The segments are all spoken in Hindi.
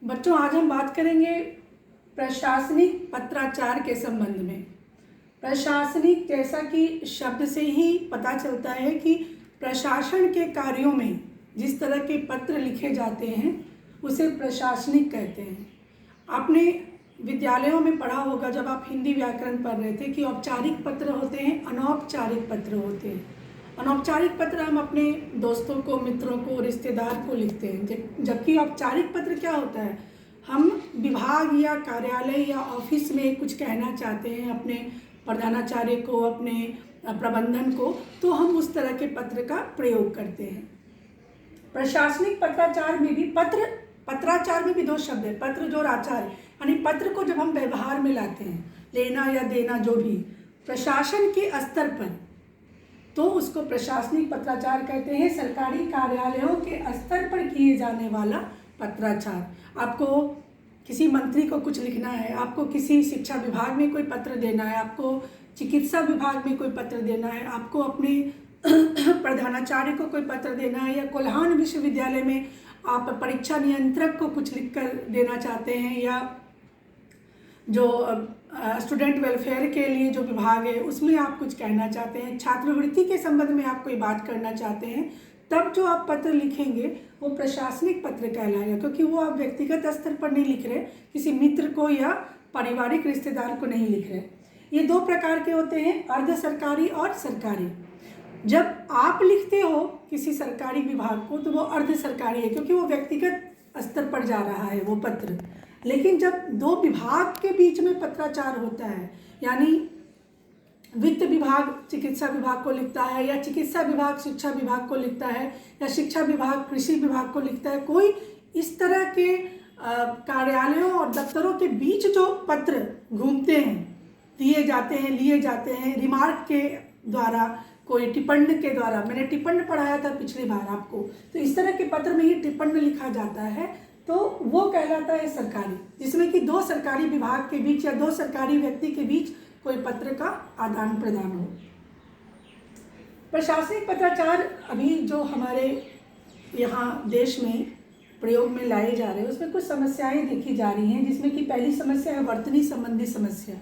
बच्चों, आज हम बात करेंगे प्रशासनिक पत्राचार के संबंध में। प्रशासनिक, जैसा कि शब्द से ही पता चलता है कि प्रशासन के कार्यों में जिस तरह के पत्र लिखे जाते हैं उसे प्रशासनिक कहते हैं। आपने विद्यालयों में पढ़ा होगा, जब आप हिंदी व्याकरण पढ़ रहे थे, कि औपचारिक पत्र होते हैं, अनौपचारिक पत्र होते हैं। अनौपचारिक पत्र हम अपने दोस्तों को, मित्रों को, रिश्तेदार को लिखते हैं, जबकि औपचारिक पत्र क्या होता है, हम विभाग या कार्यालय या ऑफिस में कुछ कहना चाहते हैं अपने प्रधानाचार्य को, अपने प्रबंधन को, तो हम उस तरह के पत्र का प्रयोग करते हैं। प्रशासनिक पत्राचार में भी पत्राचार में भी दो शब्द है, पत्र जो आचार, यानी पत्र को जब हम व्यवहार में लाते हैं, लेना या देना जो भी प्रशासन के स्तर पर, तो उसको प्रशासनिक पत्राचार कहते हैं। सरकारी कार्यालयों के स्तर पर किए जाने वाला पत्राचार। आपको किसी मंत्री को कुछ लिखना है, आपको किसी शिक्षा विभाग में कोई पत्र देना है, आपको चिकित्सा विभाग में कोई पत्र देना है, आपको अपने प्रधानाचार्य को कोई पत्र देना है, या कोल्हान विश्वविद्यालय में आप परीक्षा नियंत्रक को कुछ लिखकर देना चाहते हैं, या जो स्टूडेंट वेलफेयर के लिए जो विभाग है उसमें आप कुछ कहना चाहते हैं, छात्रवृत्ति के संबंध में आप कोई बात करना चाहते हैं, तब जो आप पत्र लिखेंगे वो प्रशासनिक पत्र कहलाएगा, क्योंकि वो आप व्यक्तिगत स्तर पर नहीं लिख रहे, किसी मित्र को या पारिवारिक रिश्तेदार को नहीं लिख रहे। ये दो प्रकार के होते हैं, अर्ध सरकारी और सरकारी। जब आप लिखते हो किसी सरकारी विभाग को तो वो अर्ध सरकारी है, क्योंकि वो व्यक्तिगत स्तर पर जा रहा है वो पत्र। लेकिन जब दो विभाग के बीच में पत्राचार होता है, यानी वित्त विभाग चिकित्सा विभाग को लिखता है, या चिकित्सा विभाग शिक्षा विभाग को लिखता है, या शिक्षा विभाग कृषि विभाग को लिखता है, कोई इस तरह के कार्यालयों और दफ्तरों के बीच जो पत्र घूमते हैं, दिए जाते हैं, लिए जाते हैं, रिमार्क के द्वारा, कोई टिप्पणी के द्वारा, मैंने टिप्पणी पढ़ाया था पिछली बार आपको, तो इस तरह के पत्र में ही टिप्पणी लिखा जाता है, तो वो कहलाता है सरकारी, जिसमें कि दो सरकारी विभाग के बीच या दो सरकारी व्यक्ति के बीच कोई पत्र का आदान प्रदान हो। प्रशासनिक पत्राचार अभी जो हमारे यहाँ देश में प्रयोग में लाए जा रहे हैं उसमें कुछ समस्याएं देखी जा रही हैं, जिसमें कि पहली समस्या है वर्तनी संबंधी समस्या।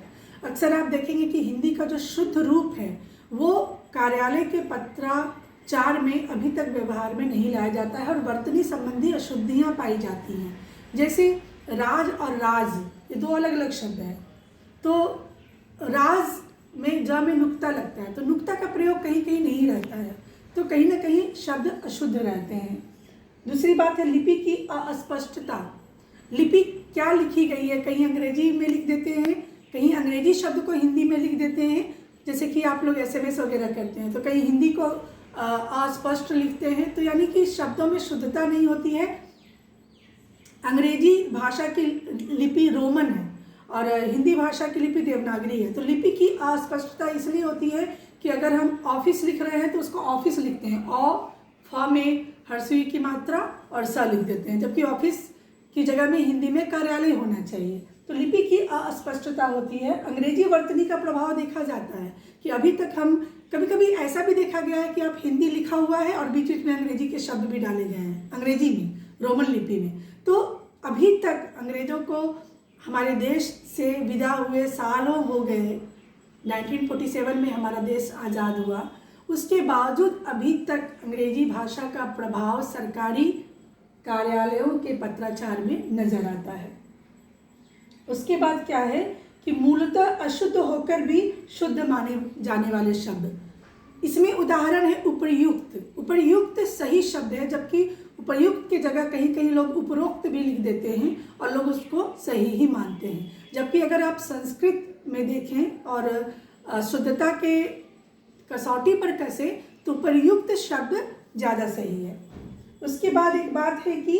अक्सर आप देखेंगे कि हिंदी का जो शुद्ध रूप है वो कार्यालय के पत्राचार में अभी तक व्यवहार में नहीं लाया जाता है, और वर्तनी संबंधी अशुद्धियाँ पाई जाती हैं। जैसे राज और राज, ये दो अलग अलग शब्द हैं। तो राज में ज में नुक्ता लगता है, तो नुक्ता का प्रयोग कहीं कहीं नहीं रहता है, तो कहीं ना कहीं शब्द अशुद्ध रहते हैं। दूसरी बात है लिपि की अस्पष्टता। लिपि क्या लिखी गई है, कहीं अंग्रेजी में लिख देते हैं, कहीं अंग्रेजी शब्द को हिंदी में लिख देते हैं, जैसे कि आप लोग SMS वगैरह करते हैं तो कहीं हिंदी को अस्पष्ट लिखते हैं, तो यानी कि शब्दों में शुद्धता नहीं होती है। अंग्रेजी भाषा की लिपि रोमन है और हिंदी भाषा की लिपि देवनागरी है, तो लिपि की अस्पष्टता इसलिए होती है कि अगर हम ऑफिस लिख रहे हैं तो उसको ऑफिस लिखते हैं, फ में हर्षवी की मात्रा और स लिख देते हैं, जबकि ऑफिस की जगह में हिंदी में कार्यालय होना चाहिए, तो लिपि की अस्पष्टता होती है। अंग्रेजी वर्तनी का प्रभाव देखा जाता है कि अभी तक हम कभी कभी ऐसा भी देखा गया है कि आप हिंदी लिखा हुआ है और बीच बीच में अंग्रेजी के शब्द भी डाले गए हैं अंग्रेजी में, रोमन लिपि में। तो अभी तक अंग्रेजों को हमारे देश से विदा हुए सालों हो गए, 1947 में हमारा देश आज़ाद हुआ, उसके बावजूद अभी तक अंग्रेजी भाषा का प्रभाव सरकारी कार्यालयों के पत्राचार में नजर आता है। उसके बाद क्या है कि मूलतः अशुद्ध होकर भी शुद्ध माने जाने वाले शब्द, इसमें उदाहरण है उपर्युक्त। उपर्युक्त सही शब्द है, जबकि उपर्युक्त की जगह कहीं कहीं लोग उपरोक्त भी लिख देते हैं और लोग उसको सही ही मानते हैं, जबकि अगर आप संस्कृत में देखें और शुद्धता के कसौटी पर कसे तो उपर्युक्त शब्द ज़्यादा सही है। उसके बाद एक बात है कि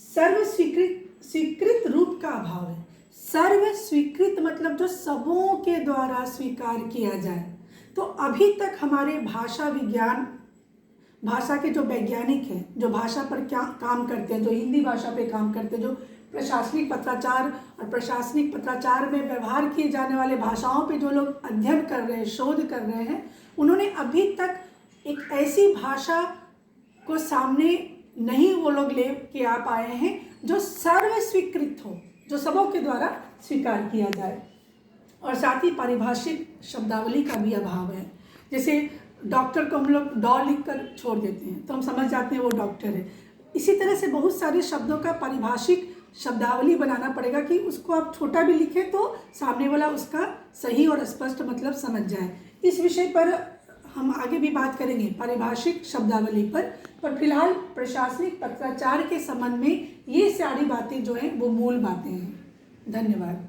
सर्व स्वीकृत रूप का अभाव है। सर्व स्वीकृत मतलब जो सबों के द्वारा स्वीकार किया जाए, तो अभी तक हमारे भाषा विज्ञान, भाषा के जो वैज्ञानिक हैं, जो भाषा पर क्या काम करते हैं, जो हिंदी भाषा पे काम करते हैं, जो प्रशासनिक पत्राचार और प्रशासनिक पत्राचार में व्यवहार किए जाने वाले भाषाओं पे जो लोग अध्ययन कर रहे हैं, शोध कर रहे हैं, उन्होंने अभी तक एक ऐसी भाषा को सामने नहीं वो लोग ले के आ पाए हैं जो सर्व स्वीकृत हो, जो सबों के द्वारा स्वीकार किया जाए। और साथ ही पारिभाषिक शब्दावली का भी अभाव है। जैसे डॉक्टर को हम लोग डॉ लिख कर छोड़ देते हैं तो हम समझ जाते हैं वो डॉक्टर है। इसी तरह से बहुत सारे शब्दों का पारिभाषिक शब्दावली बनाना पड़ेगा कि उसको आप छोटा भी लिखें तो सामने वाला उसका सही और स्पष्ट मतलब समझ जाए। इस विषय पर हम आगे भी बात करेंगे, पारिभाषिक शब्दावली पर फिलहाल प्रशासनिक पत्राचार के संबंध में ये सारी बातें जो हैं वो मूल बातें हैं। धन्यवाद।